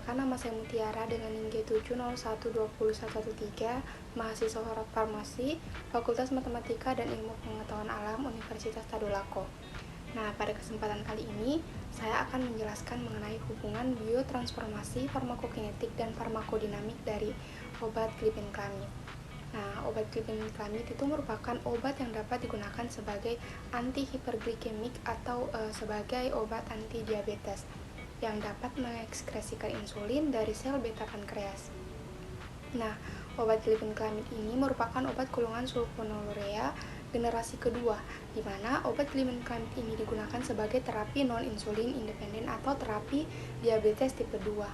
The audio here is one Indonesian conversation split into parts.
Perkenalkan, nama saya Mutiara dengan NIM G7012013, mahasiswa farmasi, Fakultas Matematika dan Ilmu Pengetahuan Alam, Universitas Tadulako. Nah, pada kesempatan kali ini, saya akan menjelaskan mengenai hubungan biotransformasi, farmakokinetik, dan farmakodinamik dari obat glibenclamid. Nah, obat glibenclamid itu merupakan obat yang dapat digunakan sebagai anti-hiperglikemik atau sebagai obat anti-diabetes yang dapat mengekskresikan insulin dari sel beta pankreas. Nah, obat glibenclamid ini merupakan obat golongan sulfonylurea generasi kedua, di mana obat glibenclamid ini digunakan sebagai terapi non-insulin independen atau terapi diabetes tipe 2.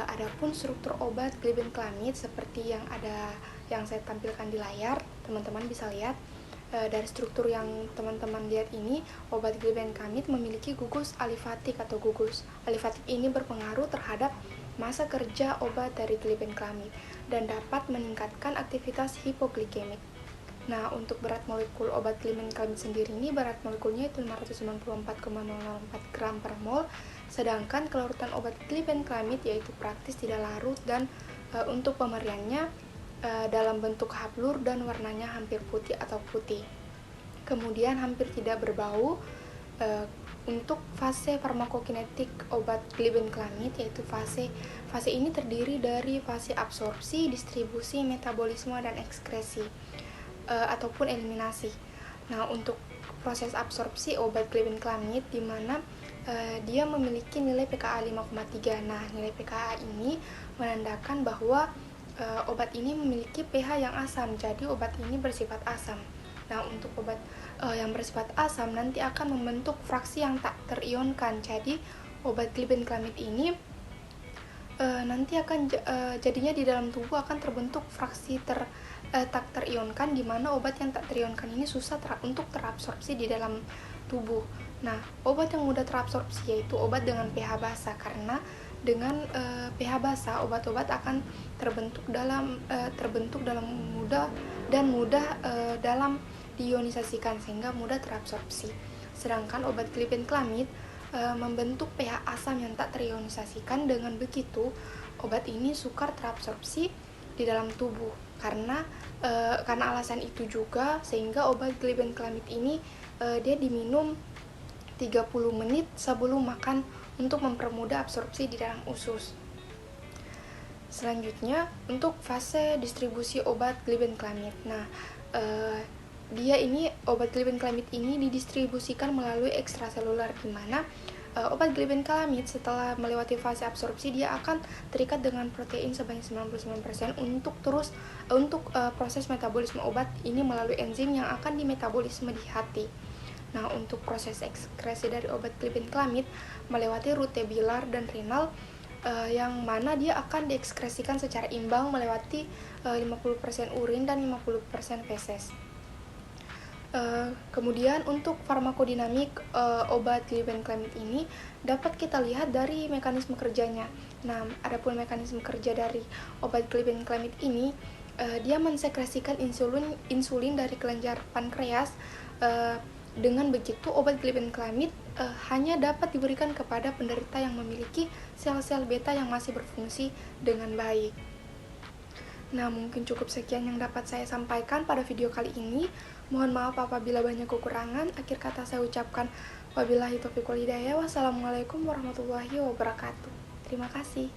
Adapun struktur obat glibenclamid seperti yang saya tampilkan di layar, teman-teman bisa lihat. Dari struktur yang teman-teman lihat ini, obat glibenclamid memiliki gugus alifatik atau gugus alifatik ini berpengaruh terhadap masa kerja obat dari glibenclamid dan dapat meningkatkan aktivitas hipoglikemik. Nah, untuk berat molekul obat glibenclamid sendiri ini, berat molekulnya itu 594,004 gram per mol, sedangkan kelarutan obat glibenclamid yaitu praktis tidak larut dan untuk pemberiannya dalam bentuk hablur dan warnanya hampir putih atau putih. Kemudian hampir tidak berbau. Untuk fase farmakokinetik obat glibenclamid yaitu fase ini terdiri dari fase absorpsi, distribusi, metabolisme, dan ekskresi ataupun eliminasi. Nah, untuk proses absorpsi obat glibenclamid di mana dia memiliki nilai pKa 5,3. Nah, nilai pKa ini menandakan bahwa obat ini memiliki pH yang asam, jadi obat ini bersifat asam. Nah, untuk obat yang bersifat asam nanti akan membentuk fraksi yang tak terionkan. Jadi, obat glibenclamid ini nanti akan jadinya di dalam tubuh akan terbentuk fraksi tak terionkan, di mana obat yang tak terionkan ini susah untuk terabsorpsi di dalam tubuh. Nah, obat yang mudah terabsorpsi yaitu obat dengan pH basa, karena dengan pH basa obat-obat akan terbentuk dalam mudah dalam diionisasikan sehingga mudah terabsorpsi. Sedangkan obat glibenclamid membentuk pH asam yang tak terionisasikan. Dengan begitu, obat ini sukar terabsorpsi di dalam tubuh. Karena alasan itu juga sehingga obat glibenclamid ini dia diminum 30 menit sebelum makan untuk mempermudah absorpsi di dalam usus. Selanjutnya, untuk fase distribusi obat glibenclamid. Nah, obat glibenclamid ini didistribusikan melalui ekstraseluler, di mana obat glibenclamid setelah melewati fase absorpsi dia akan terikat dengan protein sebanyak 99% untuk proses metabolisme obat ini melalui enzim yang akan dimetabolisme di hati. Nah, untuk proses ekskresi dari obat glibenclamid melewati rute bilar dan renal yang mana dia akan diekskresikan secara imbang melewati 50% urin dan 50% feses. Kemudian untuk farmakodinamik obat glibenclamid ini dapat kita lihat dari mekanisme kerjanya. Nah, adapun mekanisme kerja dari obat glibenclamid ini, dia mensekresikan insulin dari kelenjar pankreas. Dengan begitu, obat glibenclamid hanya dapat diberikan kepada penderita yang memiliki sel-sel beta yang masih berfungsi dengan baik. Nah, mungkin cukup sekian yang dapat saya sampaikan pada video kali ini. Mohon maaf apabila banyak kekurangan. Akhir kata saya ucapkan wabillahi taufiq wal hidayah. Wassalamualaikum warahmatullahi wabarakatuh. Terima kasih.